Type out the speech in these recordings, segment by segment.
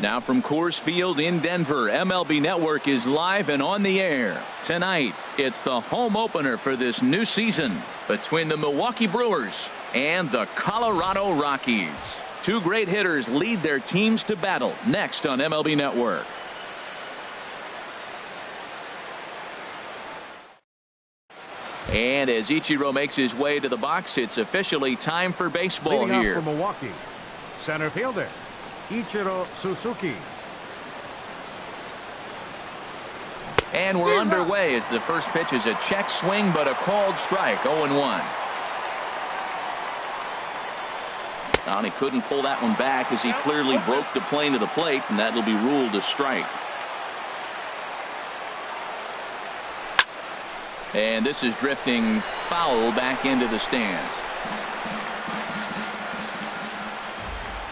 Now from Coors Field in Denver, MLB Network is live and on the air. Tonight, it's the home opener for this new season between the Milwaukee Brewers and the Colorado Rockies. Two great hitters lead their teams to battle next on MLB Network. And as Ichiro makes his way to the box, it's officially time for baseball Leading here. Up for Milwaukee, center fielder Ichiro Suzuki. And we're underway as the first pitch is a check swing, but a called strike. 0-1. And he couldn't pull that one back as he clearly broke the plane to the plate, and that'll be ruled a strike. And this is drifting foul back into the stands.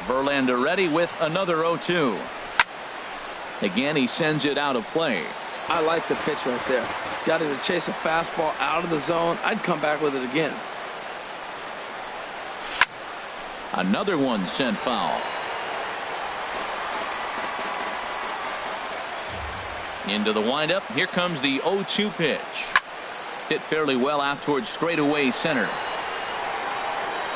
Verlander ready with another 0-2. Again, he sends it out of play. I like the pitch right there. Got him to chase a fastball out of the zone. I'd come back with it again. Another one sent foul. Into the windup. Here comes the 0-2 pitch. Hit fairly well out towards straightaway center.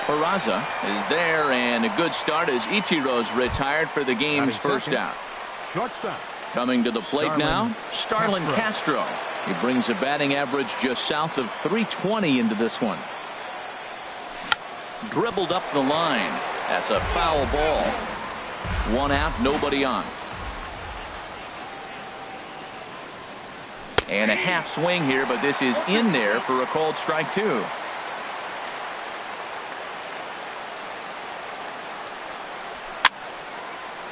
Peraza is there, and a good start as Ichiro's retired for the game's first out. Shortstop. Coming to the plate now, Starlin Castro. He brings a batting average just south of 320 into this one. Dribbled up the line. That's a foul ball. One out, nobody on. And a half swing here, but this is in there for a called strike two.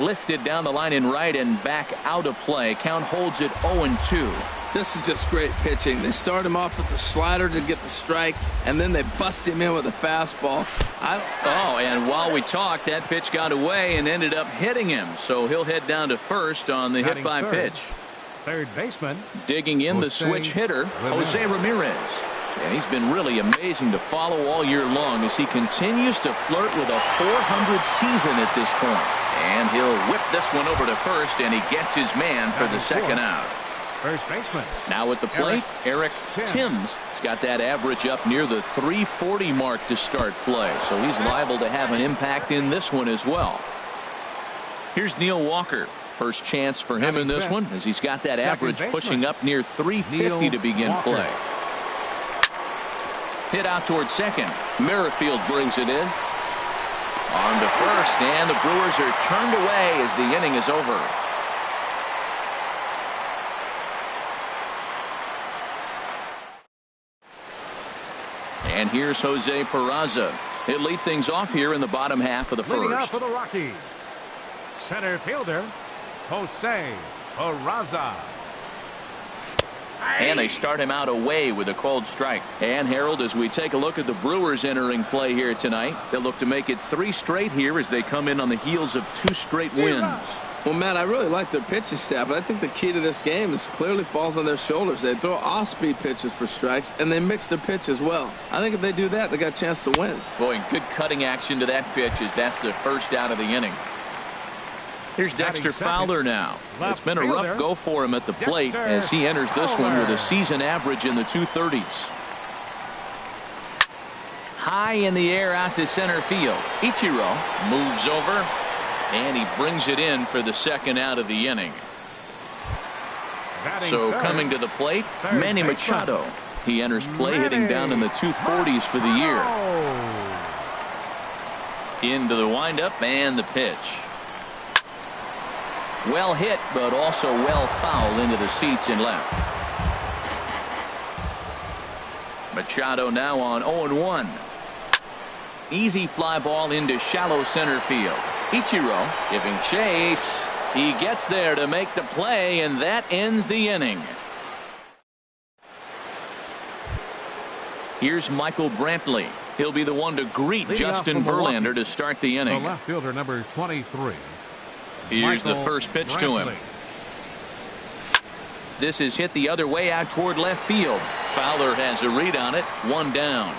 Lifted down the line in right and back out of play. Count holds it 0-2. This is just great pitching. They start him off with the slider to get the strike, and then they bust him in with a fastball. And while we talked, that pitch got away and ended up hitting him. So he'll head down to first on the hit by pitch. Third baseman. Digging in the switch hitter, Jose Ramirez. Yeah, he's been really amazing to follow all year long as he continues to flirt with a 400 season at this point. And he'll whip this one over to first, and he gets his man for the second out. First baseman. Now at the plate, Eric Timms. He's got that average up near the 340 mark to start play, so he's liable to have an impact in this one as well. Here's Neil Walker. First chance for him in this one as he's got that average pushing up near 350 to begin play. Hit out towards second. Merrifield brings it in. On to first, and the Brewers are turned away as the inning is over. And here's Jose Peraza. He'll lead things off here in the bottom half of the Leading first. up for the Rockies, center fielder Jose Peraza. And they start him out away with a called strike. And Harold, as we take a look at the Brewers entering play here tonight, they'll look to make it 3 straight here as they come in on the heels of 2 straight wins. Well, Matt, I really like their pitching staff, but I think the key to this game is clearly falls on their shoulders. They throw off-speed pitches for strikes, and they mix the pitch as well. I think if they do that, they got a chance to win. Boy, good cutting action to that pitch as that's the first out of the inning. Here's Dexter Fowler now. It's been a rough go for him at the plate as he enters this one with a season average in the 230s. High in the air out to center field. Ichiro moves over, and he brings it in for the second out of the inning. So coming to the plate, Manny Machado. He enters play hitting down in the 240s for the year. Into the windup and the pitch. Well hit, but also well fouled into the seats in left. Machado now on 0-1. Easy fly ball into shallow center field. Ichiro giving chase. He gets there to make the play, and that ends the inning. Here's Michael Brantley. He'll be the one to greet Justin Verlander to start the inning. The left fielder, number 23. Here's the first pitch to him. This is hit the other way out toward left field. Fowler has a read on it. 1 down.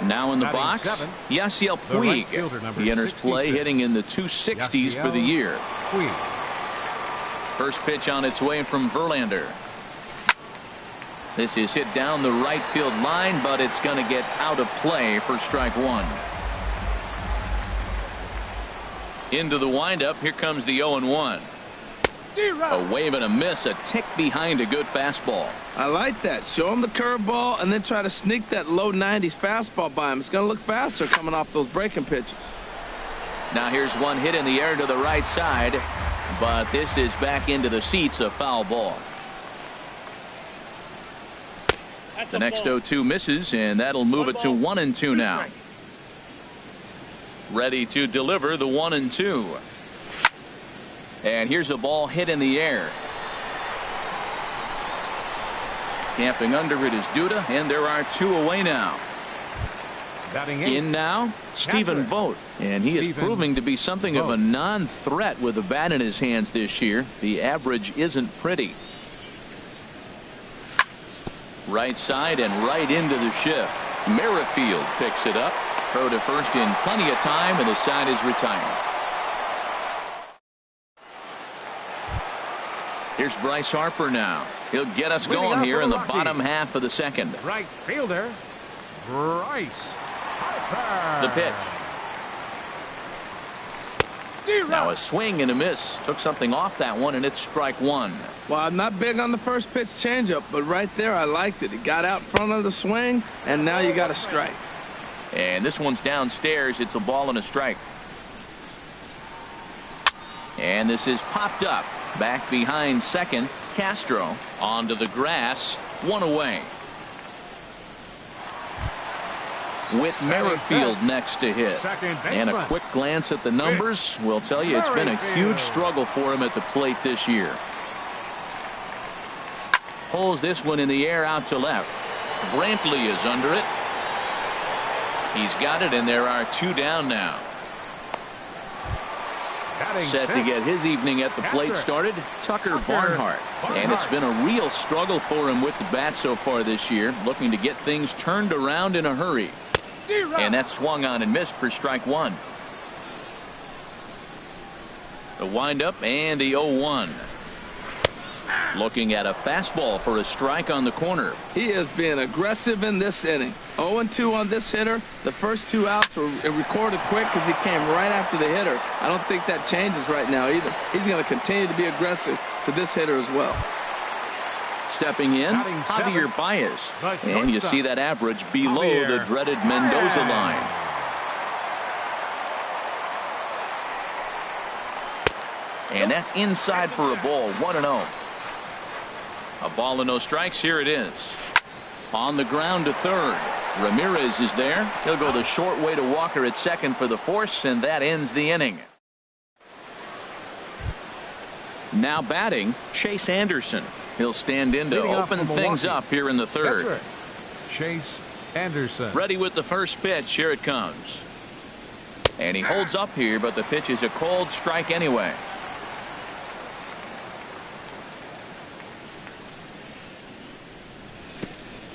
Now in the Batting box, seven, Yasiel the right Puig. fielder, number He enters 66. play hitting in the 260s for the year. Puig. First pitch on its way from Verlander. This is hit down the right field line, but it's going to get out of play for strike one. Into the windup. Here comes the 0-1. A wave and a miss, a tick behind a good fastball. I like that. Show him the curveball and then try to sneak that low 90s fastball by him. It's going to look faster coming off those breaking pitches. Now here's one hit in the air to the right side, but this is back into the seats, a foul ball. The next 0-2 misses, and that'll move it to 1-2 now. Ready to deliver the 1-2. And here's a ball hit in the air. Camping under it is Duda, and there are two away now. Batting eight. In now, Stephen Vogt, and he is proving to be something of a non-threat with a bat in his hands this year. The average isn't pretty. Right side and right into the shift. Merrifield picks it up. Throw to first in plenty of time, and the side is retired. Here's Bryce Harper now. He'll get us going here in the bottom half of the second. Right fielder, Bryce Harper. The pitch. Now a swing and a miss. Took something off that one, and it's strike one. Well, I'm not big on the first pitch changeup, but right there I liked it. It got out front of the swing, and now you got a strike. And this one's downstairs. It's a ball and a strike. And this is popped up. Back behind second. Castro onto the grass. One away. With Merrifield next to hit. And a quick glance at the numbers will tell you it's been a huge struggle for him at the plate this year. Pulls this one in the air out to left. Brantley is under it. He's got it, and there are two down now. Set to get his evening at the plate started, Tucker Barnhart. And it's been a real struggle for him with the bat so far this year, looking to get things turned around in a hurry. And that swung on and missed for strike one. The windup and the 0-1. Looking at a fastball for a strike on the corner. He is being aggressive in this inning. 0-2 on this hitter. The first two outs were recorded quick because he came right after the hitter. I don't think that changes right now either. He's going to continue to be aggressive to this hitter as well. Stepping in, Javier Baez. And you see that average below the dreaded Mendoza line. And that's inside for a ball. 1-0. A ball and no strikes. Here it is. On the ground to third. Ramirez is there. He'll go the short way to Walker at second for the force, and that ends the inning. Now batting, Chase Anderson. He'll stand in to open things up here in the third. Chase Anderson. Ready with the first pitch. Here it comes. And he holds up here, but the pitch is a cold strike anyway.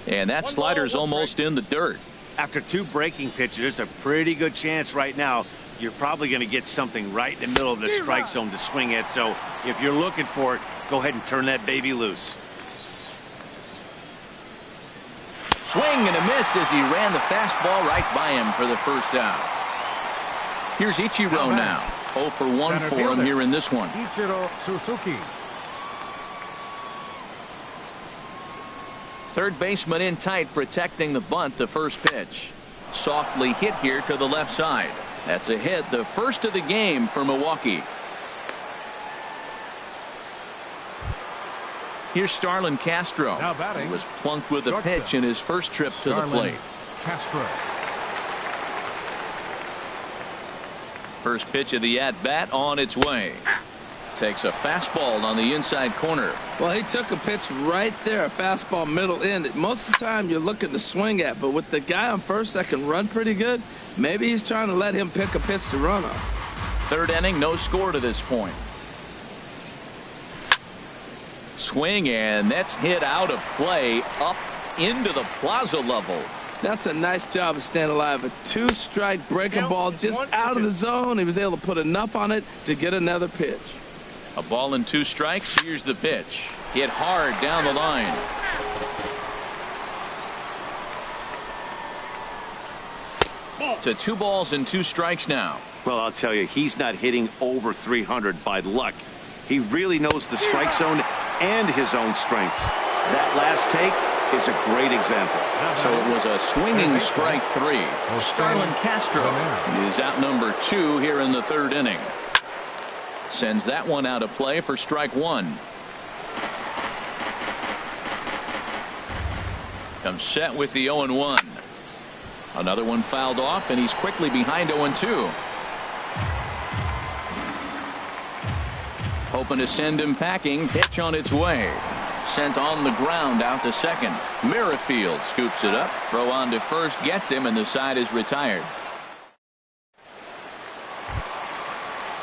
And that slider's almost in the dirt. After two breaking pitches, there's a pretty good chance right now you're probably going to get something right in the middle of the strike zone to swing at. So if you're looking for it, go ahead and turn that baby loose. Swing and a miss as he ran the fastball right by him for the first out. Here's Ichiro now. 0 for 1 for him here in this one. Ichiro Suzuki. Third baseman in tight, protecting the bunt. The first pitch softly hit here to the left side. That's a hit, the first of the game for Milwaukee. Here's Starlin Castro. Now batting, he was plunked with a pitch in his first trip to the plate. Castro. First pitch of the at bat on its way. Takes a fastball on the inside corner. Well, he took a pitch right there, a fastball middle end. Most of the time you're looking to swing at, but with the guy on first that can run pretty good, maybe he's trying to let him pick a pitch to run on. Third inning, no score to this point. Swing, and that's hit out of play up into the plaza level. That's a nice job of staying alive. A 2-strike breaking ball just out of the zone. He was able to put enough on it to get another pitch. A ball and 2 strikes. Here's the pitch. Hit hard down the line. To 2 balls and 2 strikes now. Well, I'll tell you, he's not hitting over 300 by luck. He really knows the strike zone and his own strengths. That last take is a great example. So it was a swinging strike 3. Starlin Castro is out number 2 here in the 3rd inning. Sends that one out of play for strike 1. Comes set with the 0-1. Another one fouled off, and he's quickly behind 0-2. Hoping to send him packing. Pitch on its way. Sent on the ground out to second. Merrifield scoops it up. Throw on to first gets him, and the side is retired.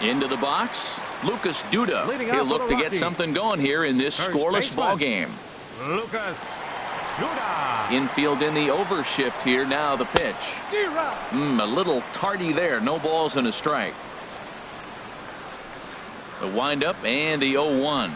Into the box, Lucas Duda. He'll look to get something going here in this scoreless ball game. Lucas Duda. Infield in the overshift here. Now the pitch. A little tardy there. No balls and a strike. The windup and the 0-1.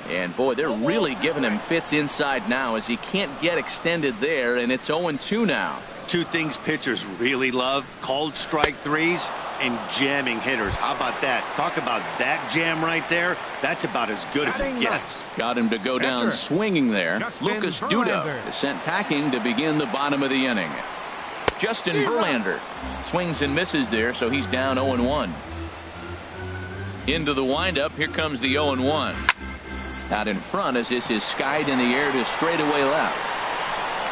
And boy, they're really giving him fits inside now as he can't get extended there, and it's 0-2 now. 2 things pitchers really love: called strike 3s and jamming hitters. How about that? Talk about that jam right there. That's about as good as it gets. Got him to go down swinging there. Lucas Duda is sent packing to begin the bottom of the inning. Justin Verlander swings and misses there, so he's down 0-1. Into the windup. Here comes the 0-1. Out in front as this is skied in the air to straightaway left.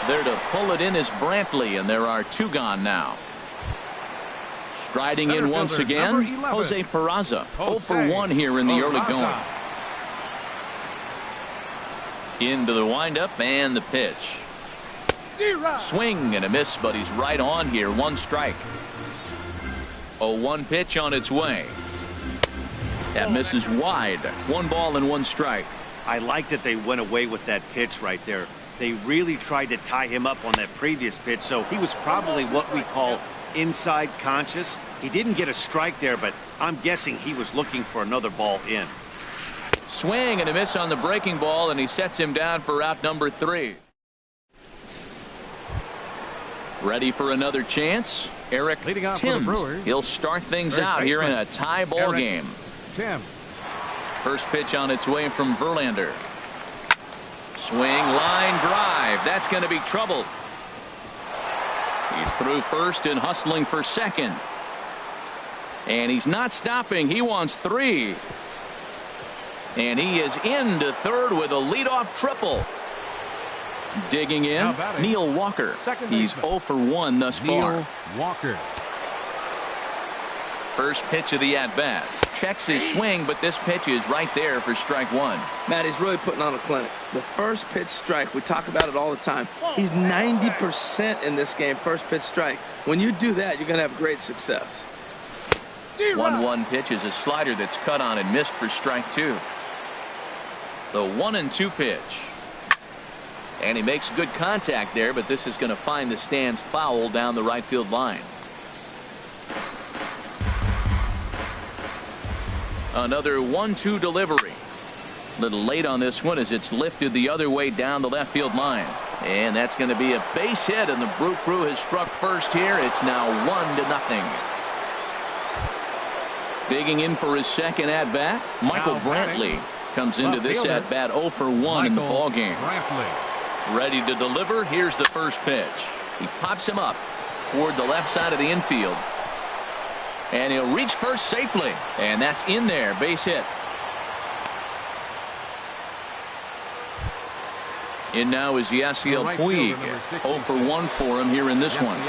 There to pull it in is Brantley, and there are 2 gone now. Striding in once again, Jose Peraza. 0-for-1 here in the early going. Into the windup and the pitch. Swing and a miss, but he's right on here. 1 strike. 0-1 pitch on its way. That misses wide. 1 ball and 1 strike. I like that they went away with that pitch right there. They really tried to tie him up on that previous pitch, so he was probably what we call inside conscious. He didn't get a strike there, but I'm guessing he was looking for another ball in. Swing and a miss on the breaking ball, and he sets him down for out number 3. Ready for another chance. Eric Timms. He'll start things out here in a tie ball game. First pitch on its way from Verlander. Swing, line drive. That's going to be trouble. He's through first and hustling for second. And he's not stopping. He wants 3. And he is into third with a leadoff triple. Digging in, Neil Walker. He's 0-for-1 thus far. Walker. First pitch of the at-bat. Checks his swing, but this pitch is right there for strike 1. Matt, he's really putting on a clinic. The first pitch strike, we talk about it all the time. He's 90% in this game, first pitch strike. When you do that, you're going to have great success. 1-1 pitch is a slider that's cut on and missed for strike 2. The 1-2 pitch. And he makes good contact there, but this is going to find the stands foul down the right field line. Another 1-2 delivery. A little late on this one as it's lifted the other way down the left field line. And that's going to be a base hit, and the Brew Crew has struck first here. It's now 1-0. Digging in for his second at-bat, Michael Brantley comes into this at-bat 0-for-1 in the ballgame. Ready to deliver. Here's the first pitch. He pops him up toward the left side of the infield. And he'll reach first safely. And that's in there. Base hit. In now is Yasiel Puig. 0-for-1 for him here in this one.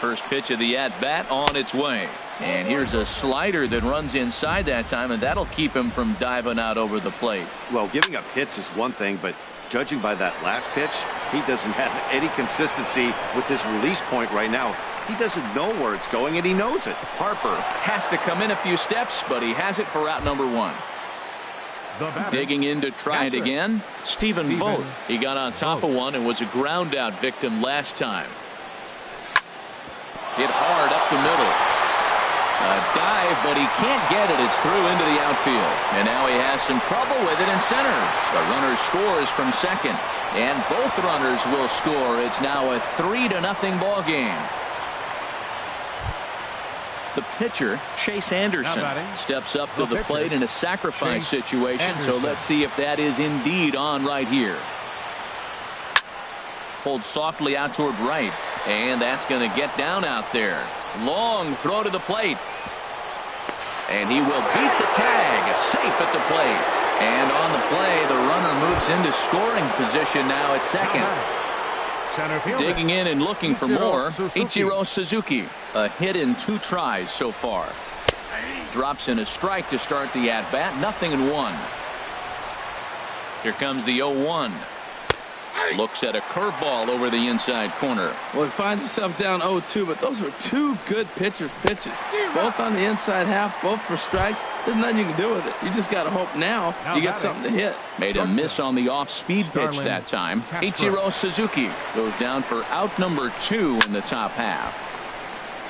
First pitch of the at-bat on its way. And here's a slider that runs inside that time, and that'll keep him from diving out over the plate. Well, giving up hits is one thing, but judging by that last pitch, he doesn't have any consistency with his release point right now. He doesn't know where it's going, and he knows it. Harper has to come in a few steps, but he has it for out number 1. Digging in to try it again, Stephen Vogt. He got on top of one and was a ground out victim last time. Hit hard up the middle. A dive, but he can't get it. It's through into the outfield. And now he has some trouble with it in center. The runner scores from second. And both runners will score. It's now a 3-0 ball game. The pitcher, Chase Anderson, steps up to the plate in a sacrifice situation. So let's see if that is indeed on right here. Pulled softly out toward right. And that's going to get down out there. Long throw to the plate. And he will beat the tag. Safe at the plate. And on the play, the runner moves into scoring position now at second. Digging in and looking for more, Ichiro Suzuki. A hit in 2 tries so far. Drops in a strike to start the at-bat. 0-1. Here comes the 0-1. Looks at a curveball over the inside corner. Well, he finds himself down 0-2, but those are 2 good pitchers' pitches. Both on the inside half, both for strikes. There's nothing you can do with it. You just got to hope now you get something to hit. Made a miss on the off-speed pitch that time. Ichiro Suzuki goes down for out number 2 in the top half.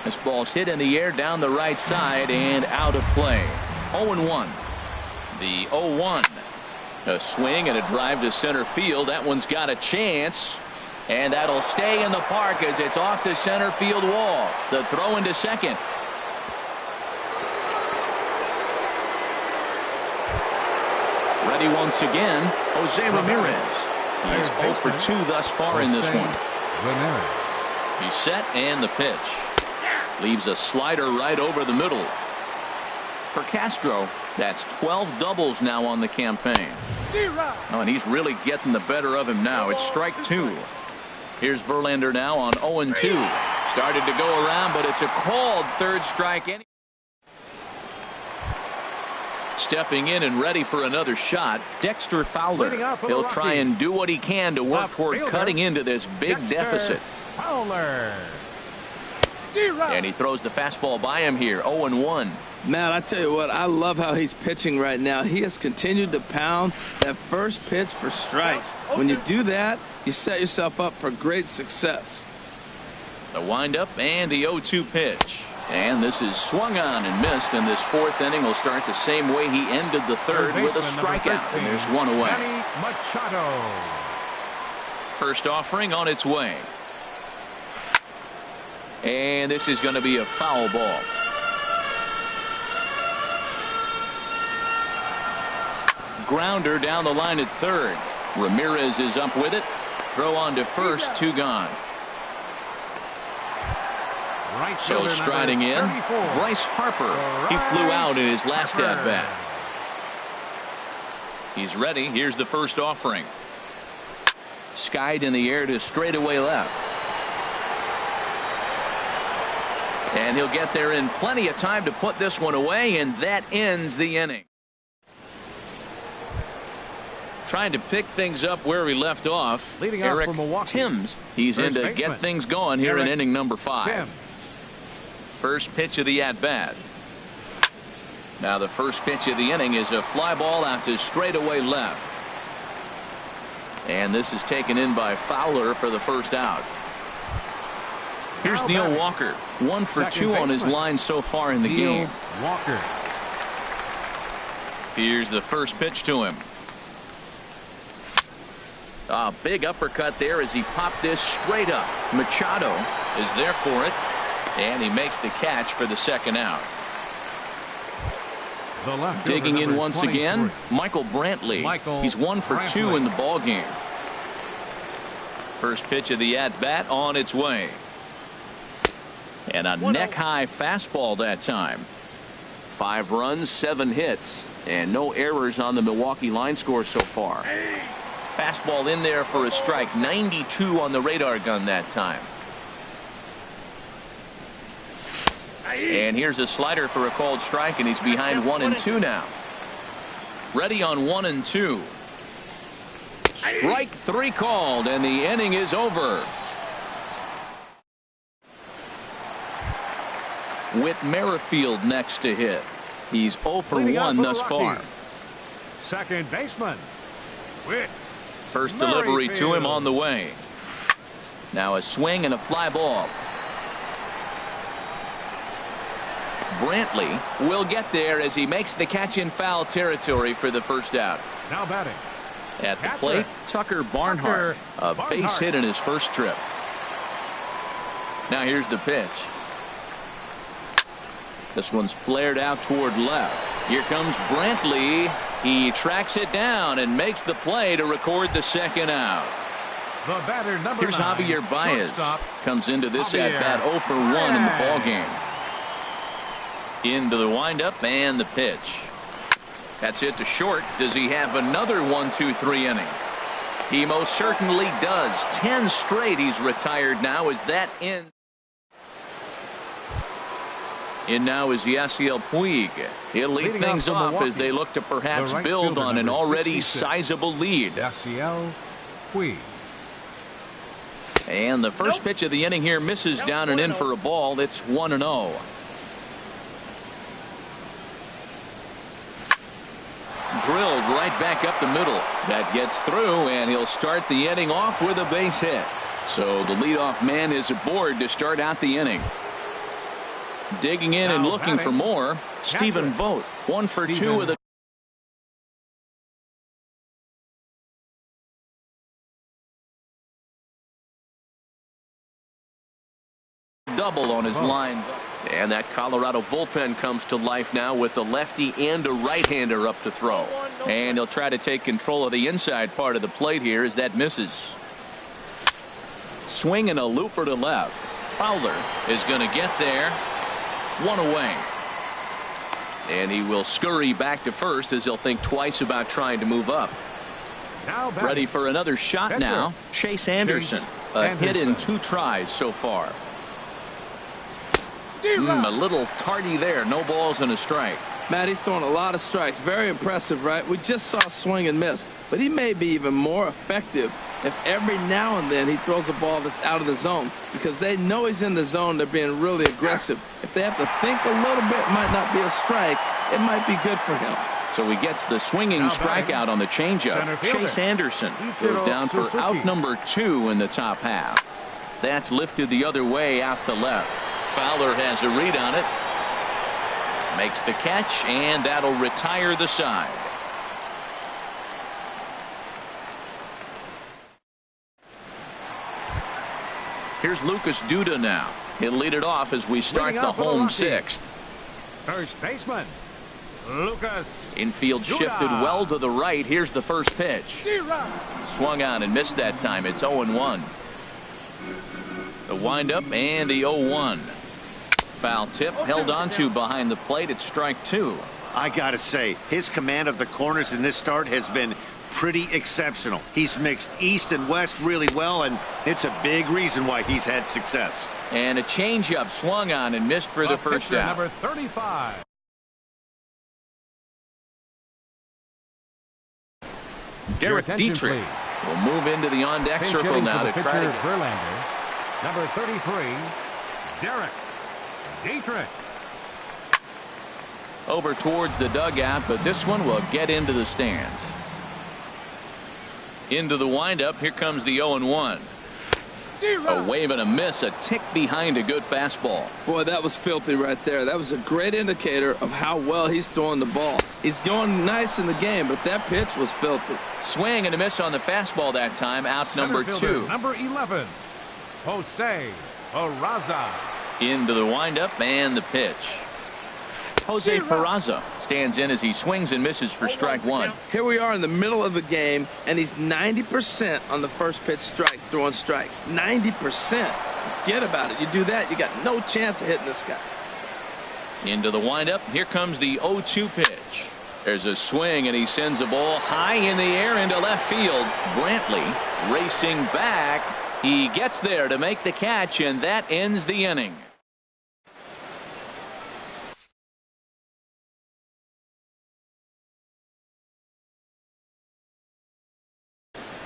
This ball's hit in the air down the right side and out of play. 0-1. The 0-1. A swing and a drive to center field. That one's got a chance. And that'll stay in the park as it's off the center field wall. The throw into second. Ready once again, Jose Ramirez. He's 0 for 2 thus far in this one. He's set and the pitch. Leaves a slider right over the middle. For Castro, that's 12 doubles now on the campaign. Oh, and he's really getting the better of him now. It's strike 2. Here's Verlander now on 0-2. Started to go around, but it's a called third strike. Stepping in and ready for another shot, Dexter Fowler. He'll try and do what he can to work toward cutting into this big deficit. And he throws the fastball by him here. 0-1. Matt, I tell you what, I love how he's pitching right now. He has continued to pound that first pitch for strikes. When you do that, you set yourself up for great success. The windup and the 0-2 pitch. And this is swung on and missed, and this 4th inning will start the same way he ended the 3rd with a strikeout, and there's one away. First offering on its way. And this is going to be a foul ball. Grounder down the line at 3rd. Ramirez is up with it. Throw on to first, 2 gone. So striding in, Bryce Harper. He flew out in his last at bat. He's ready. Here's the first offering. Skied in the air to straightaway left. And he'll get there in plenty of time to put this one away, and that ends the inning. Trying to pick things up where we left off. Eric Timms. He's in to get things going here in inning number 5. First pitch of the at-bat. Now the first pitch of the inning is a fly ball out to straightaway left. And this is taken in by Fowler for the first out. Here's Neil Walker. 1 for 2 on his line so far in the game. Here's the first pitch to him. A big uppercut there as he popped this straight up. Machado is there for it. And he makes the catch for the second out. Digging in once again, Michael Brantley. He's 1 for 2 in the ball game. First pitch of the at-bat on its way. And a neck-high fastball that time. 5 runs, 7 hits, and no errors on the Milwaukee line score so far. Fastball in there for a strike. 92 on the radar gun that time. And here's a slider for a called strike, and he's behind 1-2 now. Ready on 1-2. Strike 3 called, and the inning is over. Whit Merrifield next to hit. He's 0 for 1 thus far. Second baseman. Whit. First delivery to him on the way. Now a swing and a fly ball. Brantley will get there as he makes the catch in foul territory for the first out. Now batting. At the plate, Tucker Barnhart. A base hit in his first trip. Now here's the pitch. This one's flared out toward left. Here comes Brantley. He tracks it down and makes the play to record the second out. The batter, number Here's 9, Javier Baez. shortstop. Comes into this Javier at-bat 0 for 1 in the ball game. Into the windup and the pitch. That's it to short. Does he have another 1-2-3 inning? He most certainly does. 10 straight he's retired now as that ends. In now is Yasiel Puig. He'll lead Leading things off off for as they look to perhaps the right build fielder, on an number already 66. sizable lead. Yasiel Puig. And the first pitch of the inning here misses down and in for a ball. It's 1-0. Drilled right back up the middle. That gets through, and he'll start the inning off with a base hit. So the leadoff man is aboard to start out the inning. Digging in and looking for more, Stephen Vogt. 1 for 2 with a double on his line. And that Colorado bullpen comes to life now with a lefty and a right-hander up to throw. And he'll try to take control of the inside part of the plate here as that misses. Swing and a looper to left. Fowler is going to get there. One away. And he will scurry back to first as he'll think twice about trying to move up. Now Ready for another shot now. Chase Anderson. A hit in 2 tries so far. A little tardy there. No balls and a strike. Matt, he's throwing a lot of strikes. Very impressive, right? We just saw swing and miss. But he may be even more effective if every now and then he throws a ball that's out of the zone. Because they know he's in the zone. They're being really aggressive. If they have to think a little bit, it might not be a strike. It might be good for him. So he gets the swinging strikeout on the changeup. Chase Anderson goes down for out number 2 in the top half. That's lifted the other way out to left. Fowler has a read on it. Makes the catch, and that'll retire the side. Here's Lucas Duda now. He'll lead it off as we start the home 6th. First baseman, Lucas. Infield shifted well to the right. Here's the first pitch. Swung on and missed that time. It's 0-1. The windup and the 0-1. Foul tip held onto behind the plate. It's strike 2. I gotta say, his command of the corners in this start has been pretty exceptional. He's mixed east and west really well, and it's a big reason why he's had success. And a changeup swung on and missed for the first out. Number 35. Derek Dietrich will move into the on-deck circle now to try to Verlander. Number 33, Derek Dietrich. over towards the dugout, but this one will get into the stands. Into the windup. Here comes the 0-1. A wave and a miss, a tick behind a good fastball. Boy, that was filthy right there. That was a great indicator of how well he's throwing the ball. He's going nice in the game, but that pitch was filthy. Swing and a miss on the fastball that time. Out number 2. Number 11, Jose Peraza. Into the windup and the pitch. Jose Peraza stands in as he swings and misses for strike 1. Here we are in the middle of the game, and he's 90% on the first pitch strike, throwing strikes. 90%. Forget about it. You do that, you got no chance of hitting this guy. Into the windup. Here comes the 0-2 pitch. There's a swing, and he sends a ball high in the air into left field. Brantley racing back. He gets there to make the catch, and that ends the inning.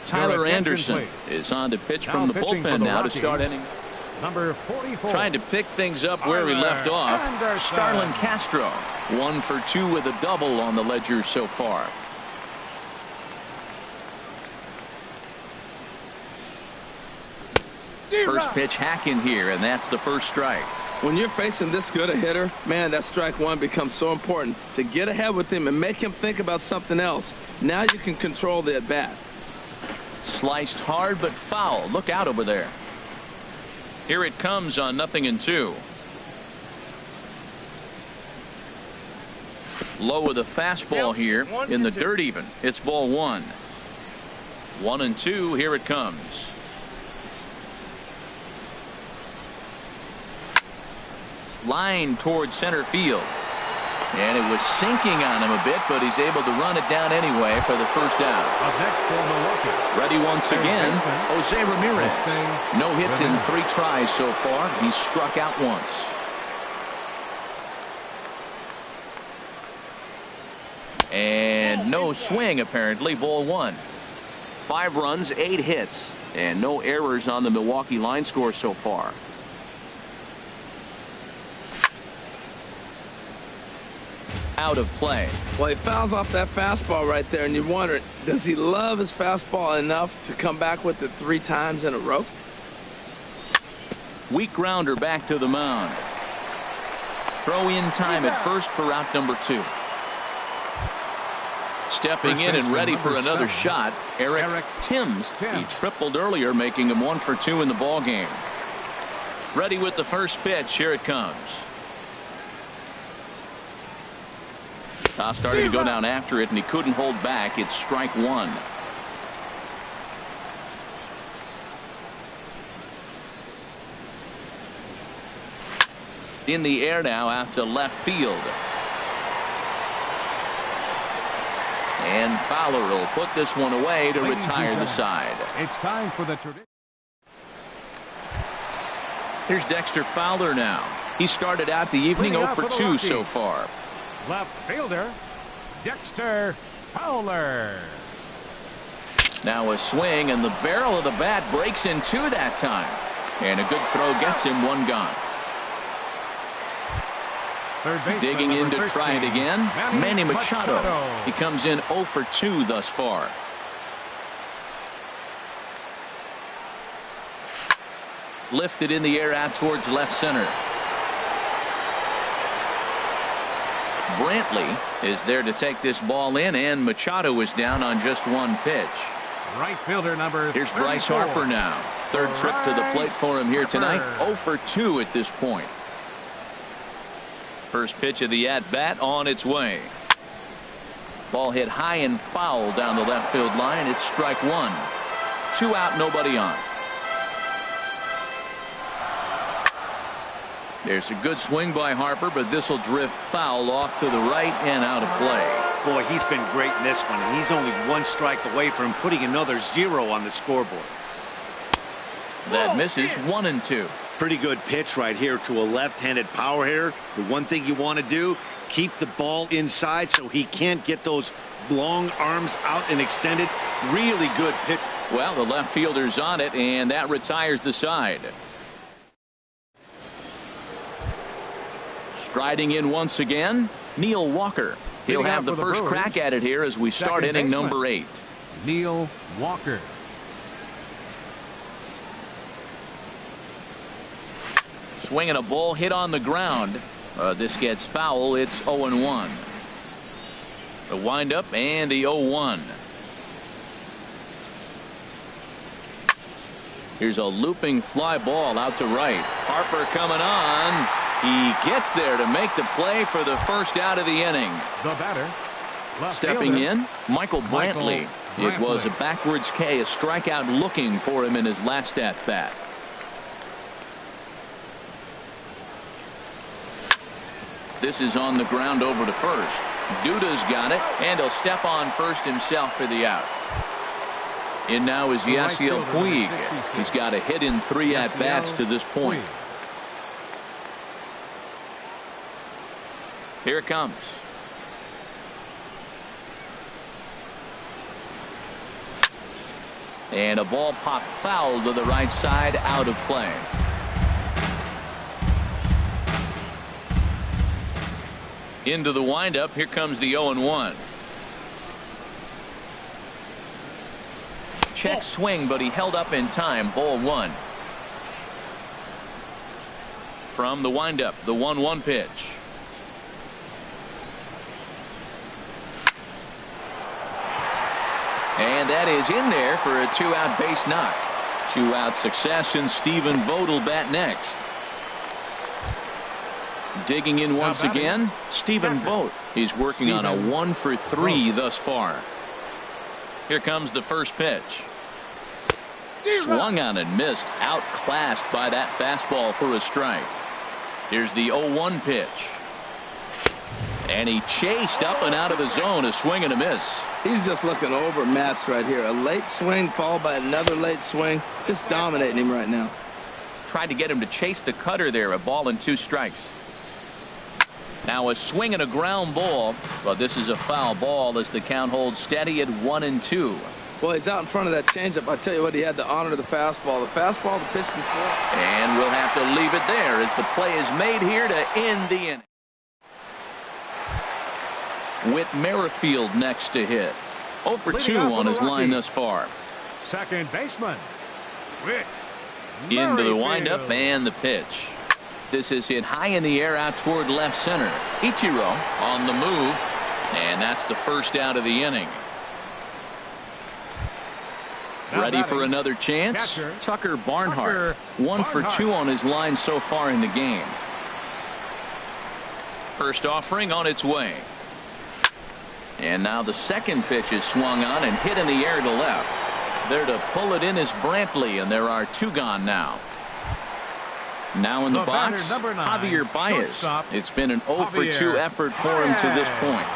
Tyler Anderson is on to pitch from the bullpen now to start inning. Number 44. Trying to pick things up where he left off. Starlin Castro 1 for 2 with a double on the ledger so far. first pitch hacking here, and that's the first strike. When you're facing this good a hitter, man, that strike one becomes so important to get ahead with him and make him think about something else. Now you can control the at-bat. Sliced hard but foul. Look out over there. Here it comes on 0-2. Low with a fastball here in the dirt even. It's ball one. 1-2. Here it comes. Line towards center field. And it was sinking on him a bit, but he's able to run it down anyway for the first out. Up next for Milwaukee. Ready once again, Jose Ramirez. No hits in 3 tries so far. He's struck out once. And no swing apparently. Ball one. 5 runs, 8 hits, and no errors on the Milwaukee line score so far. Out of play. Well, he fouls off that fastball right there, and you wonder, does he love his fastball enough to come back with it 3 times in a row? Weak grounder back to the mound. Throw in time at first for out number 2. Stepping in and ready for another shot, Eric Timms. He tripled earlier, making him 1 for 2 in the ball game. Ready with the first pitch. Here it comes. Started to go down after it, and he couldn't hold back. It's strike one. In the air now out to left field. And Fowler will put this one away to retire the side. It's time for the tradition. Here's Dexter Fowler now. He started out the evening 0 for 2 so far. Left fielder, Dexter Fowler. Now a swing, and the barrel of the bat breaks in 2 that time. And a good throw gets him 1 gone. Digging in to try it again, Manny Machado. He comes in 0 for 2 thus far. Lifted in the air out towards left center. Brantley is there to take this ball in, and Machado is down on just 1 pitch. Right fielder number. Here's Bryce Harper now. 3rd trip to the plate for him here tonight. 0 for 2 at this point. First pitch of the at-bat on its way. Ball hit high and foul down the left field line. It's strike 1. 2 out, nobody on. There's a good swing by Harper, but this will drift foul off to the right and out of play. Boy, he's been great in this one, and he's only 1 strike away from putting another 0 on the scoreboard. That misses. 1-2. Pretty good pitch right here to a left-handed power hitter. The one thing you want to do, keep the ball inside so he can't get those long arms out and extended. Really good pitch. Well, the left fielder's on it, and that retires the side. Striding in once again, Neil Walker. He'll have the first crack at it here as we start inning number 8. Neil Walker. Swinging a ball hit on the ground. This gets foul. It's 0-1. The windup and the 0-1. Here's a looping fly ball out to right. Harper coming on. He gets there to make the play for the first out of the inning. The batter. Stepping in, Michael Brantley. It was a backwards K, a strikeout looking for him in his last at bat. This is on the ground over to first. Duda's got it, and he'll step on first himself for the out. In now is Yasiel Puig. He's got a hit in 3 at-bats to this point. Here it comes. And a ball popped foul to the right side, out of play. Into the windup. Here comes the 0-1. Check swing, but he held up in time. Ball 1. From the windup, the 1-1 pitch. And that is in there for a 2-out base knock. 2-out success, and Stephen Vogt will bat next. Digging in once again, Stephen Vogt. He's working on a 1-for-3 thus far. Here comes the first pitch. Swung on and missed, outclassed by that fastball for a strike. Here's the 0-1 pitch. And he chased up and out of the zone, a swing and a miss. He's just looking overmatched right here. A late swing followed by another late swing. Just dominating him right now. Tried to get him to chase the cutter there. A ball and 2 strikes. Now a swing and a ground ball, but this is a foul ball as the count holds steady at 1-2. Well, he's out in front of that changeup. I tell you what, he had to honor the fastball. The fastball, the pitch before. And we'll have to leave it there as the play is made here to end the inning. With Merrifield next to hit. 0 for 2 on his line thus far. Second baseman, Whit Into the windup and the pitch. This is hit high in the air out toward left center. Ichiro on the move, and that's the first out of the inning. Ready for another chance? Tucker Barnhart. 1 for 2 on his line so far in the game. First offering on its way. And now the second pitch is swung on and hit in the air to left. There to pull it in is Brantley, and there are 2 gone now. Now in the box, Javier Baez. It's been an 0 for 2 effort for him to this point.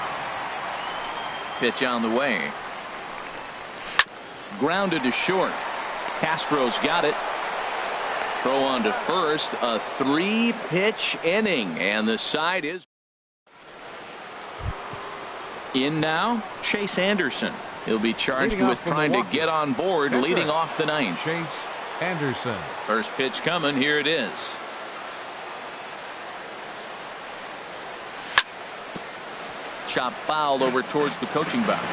Pitch on the way. Grounded to short. Castro's got it. Throw on to first. A 3-pitch inning, and the side is in now. Chase Anderson. He'll be charged with trying to get on board, leading off the ninth. Chase Anderson. First pitch coming. Here it is. Chop fouled over towards the coaching box.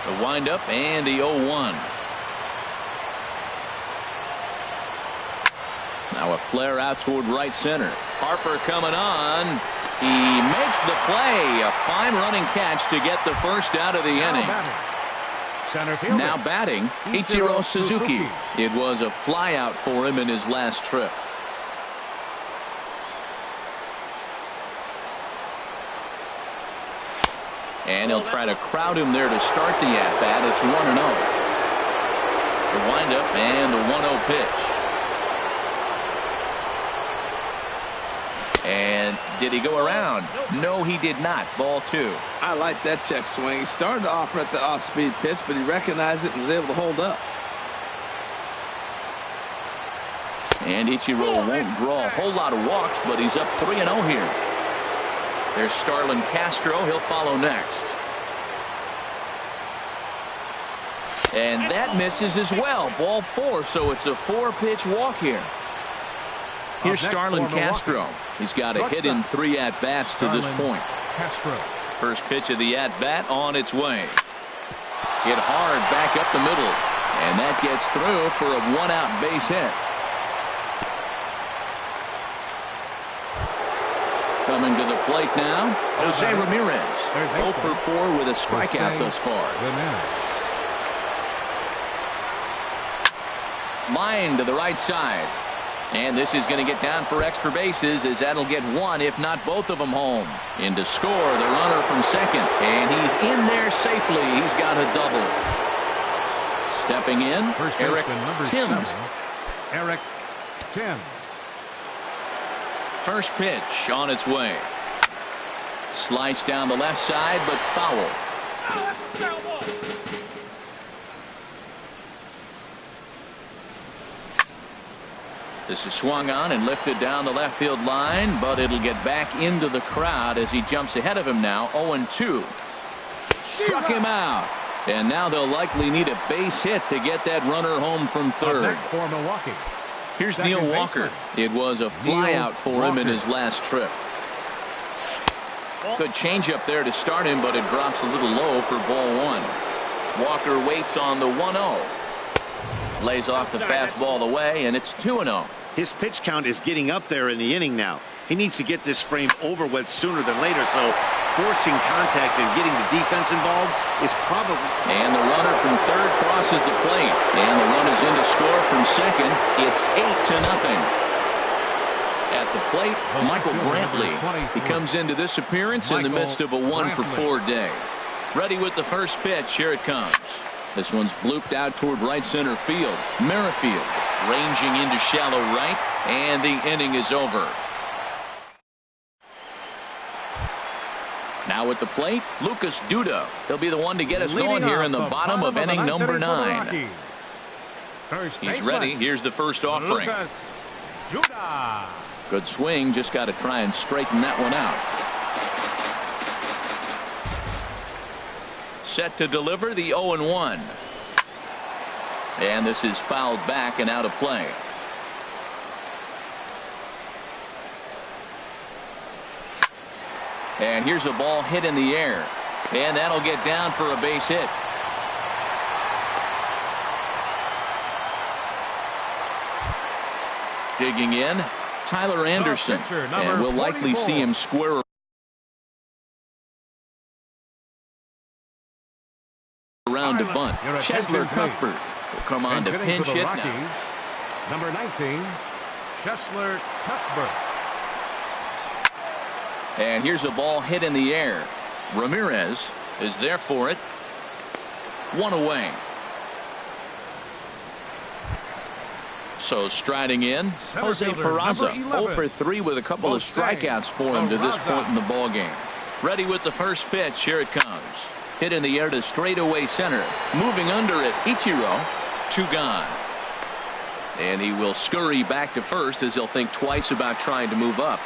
The windup and the 0-1. Now a flare out toward right center. Harper coming on. He makes the play. A fine running catch to get the first out of the inning. Now batting, Ichiro Suzuki. It was a flyout for him in his last trip. And he'll try to crowd him there to start the at-bat. It's 1-0. The windup and the 1-0 pitch. And did he go around? No, he did not. Ball 2. I like that check swing. He started to offer at the off-speed pitch, but he recognized it and was able to hold up. And Ichiro won't draw a whole lot of walks, but he's up 3-0 here. There's Starlin Castro. He'll follow next. And that misses as well. Ball 4, so it's a 4-pitch walk here. Here's Starlin Castro. He's got a hit in 3 at-bats to this point. First pitch of the at-bat on its way. Hit hard back up the middle. And that gets through for a 1-out base hit. Coming to the plate now, Jose Ramirez. 0 for 4 with a strikeout thus far. Line to the right side. And this is going to get down for extra bases, as that'll get 1, if not both of them, home. In to score, the runner from second. And he's in there safely. He's got a double. Stepping in, Eric Timms. Eric Timms. First pitch on its way. Slice down the left side, but foul. This is swung on and lifted down the left field line, but it'll get back into the crowd as he jumps ahead of him now. 0-2. Struck him out. And now they'll likely need a base hit to get that runner home from third. For Milwaukee. Here's Neil Walker. It was a flyout for him in his last trip. Good changeup there to start him, but it drops a little low for ball 1. Walker waits on the 1-0. Lays off the fastball away, and it's 2-0. His pitch count is getting up there in the inning now. He needs to get this frame over with sooner than later, so forcing contact and getting the defense involved is probably... And the runner from third crosses the plate. And the run is in to score from second. It's 8-0. At the plate, Michael Brantley. He comes into this appearance in the midst of a 1-for-4 day. Ready with the first pitch. Here it comes. This one's blooped out toward right center field. Merrifield ranging into shallow right, and the inning is over. Now at the plate, Lucas Duda. He'll be the one to get us going here in the bottom of inning number 9. He's ready. Here's the first offering. Good swing. Just got to try and straighten that one out. Set to deliver the 0-1. And this is fouled back and out of play. And here's a ball hit in the air. And that'll get down for a base hit. Digging in, Tyler Anderson. And we'll likely see him square around to bunt. Chesler Cuthbert will come on to pinch hit now. Number 19, Chesler Cuthbert. And here's a ball hit in the air. Ramirez is there for it. 1 away. So striding in, Jose Peraza, 0 for 3 with a couple of strikeouts for him to this point in the ball game. Ready with the first pitch. Here it comes. Hit in the air to straightaway center. Moving under it, Ichiro. 2 gone. And he will scurry back to first as he'll think twice about trying to move up.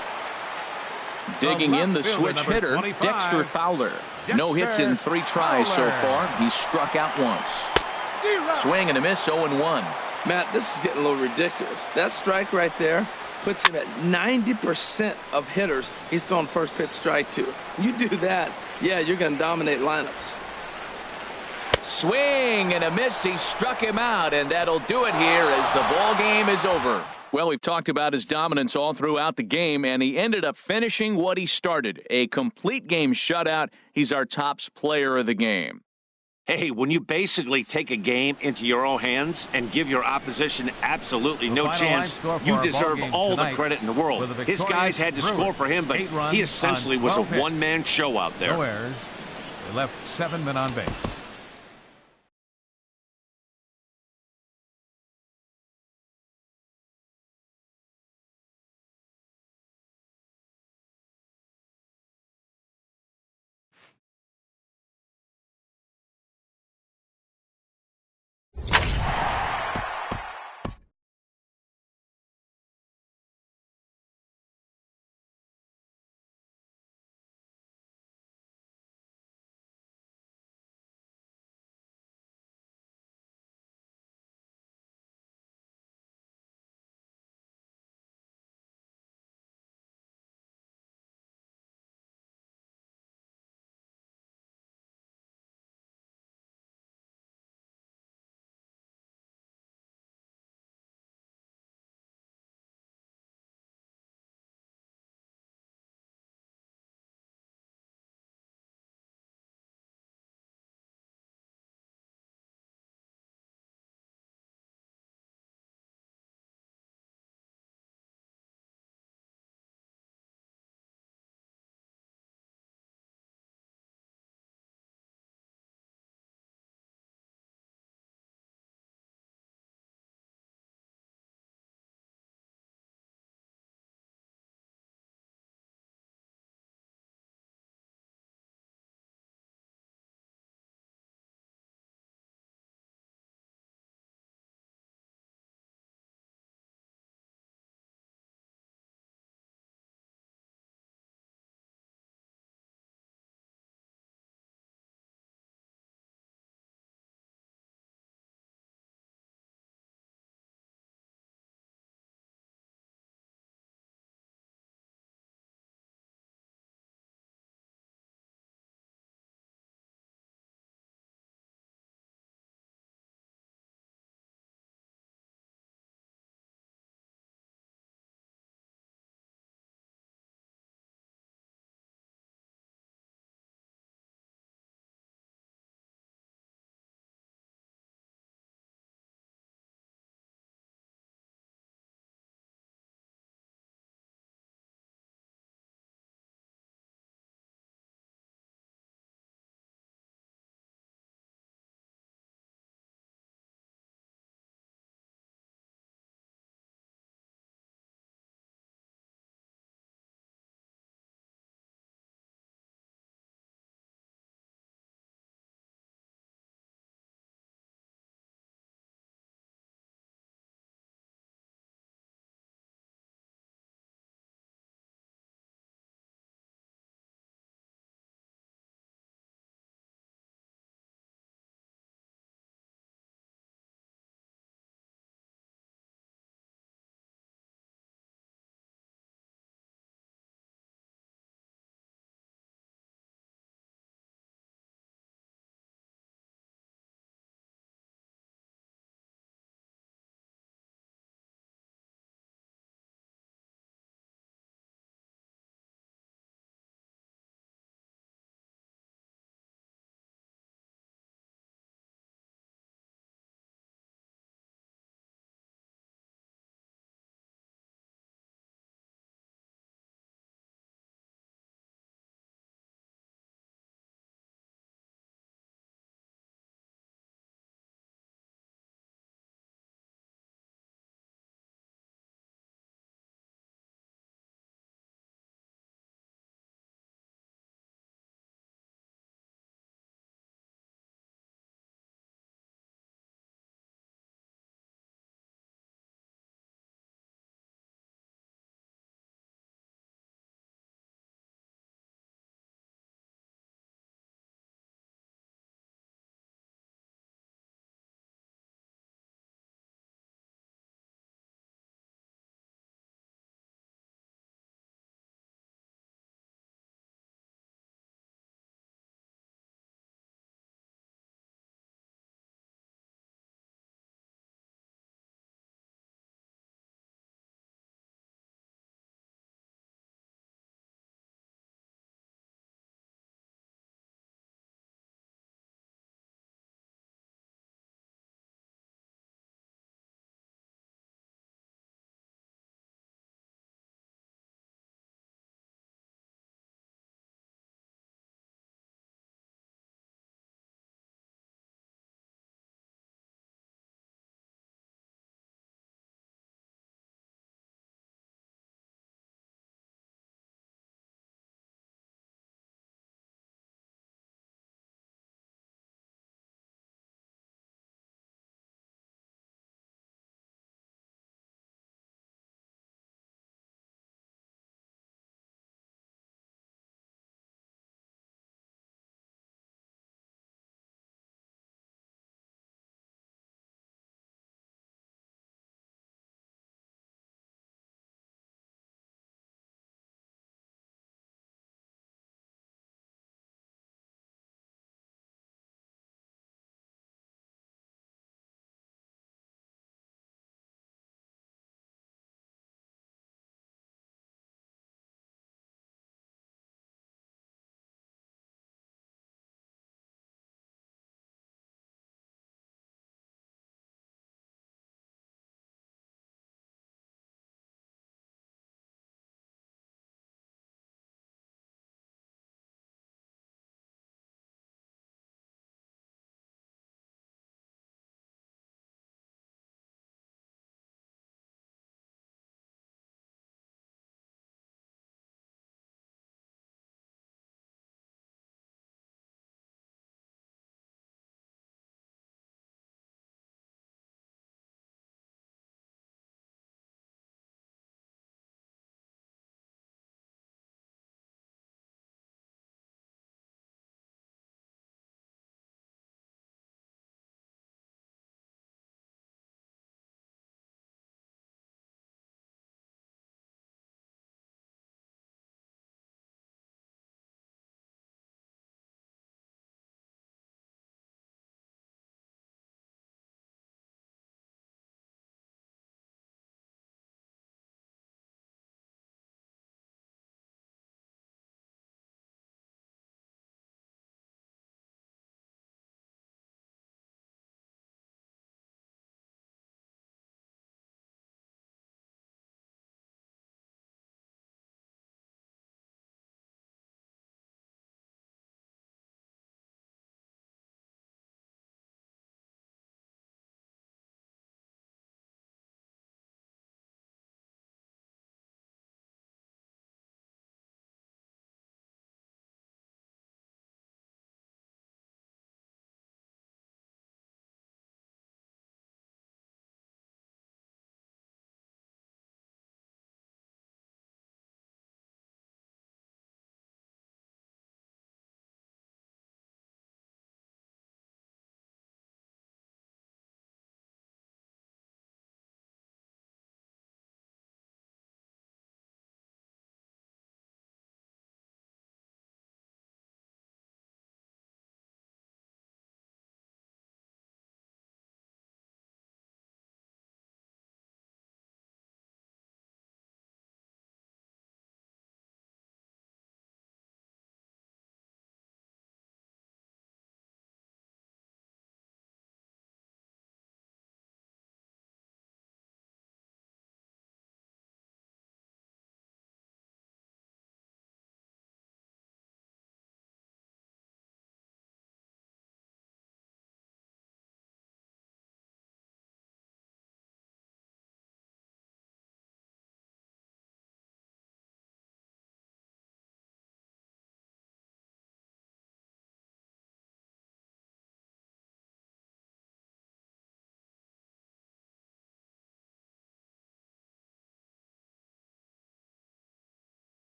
Digging in, the switch hitter, Dexter Fowler. No hits in 3 tries so far. He's struck out once. Swing and a miss, 0-1. Matt, this is getting a little ridiculous. That strike right there puts him at 90% of hitters he's throwing first pitch strike to. You do that, yeah, you're going to dominate lineups. Swing and a miss. He struck him out, and that'll do it here as the ball game is over. Well, we've talked about his dominance all throughout the game, and he ended up finishing what he started. A complete game shutout. He's our tops player of the game. Hey, when you basically take a game into your own hands and give your opposition absolutely no chance, you deserve all the credit in the world. His guys had to score for him, but he essentially was a one-man show out there. No errors. They left 7 men on base.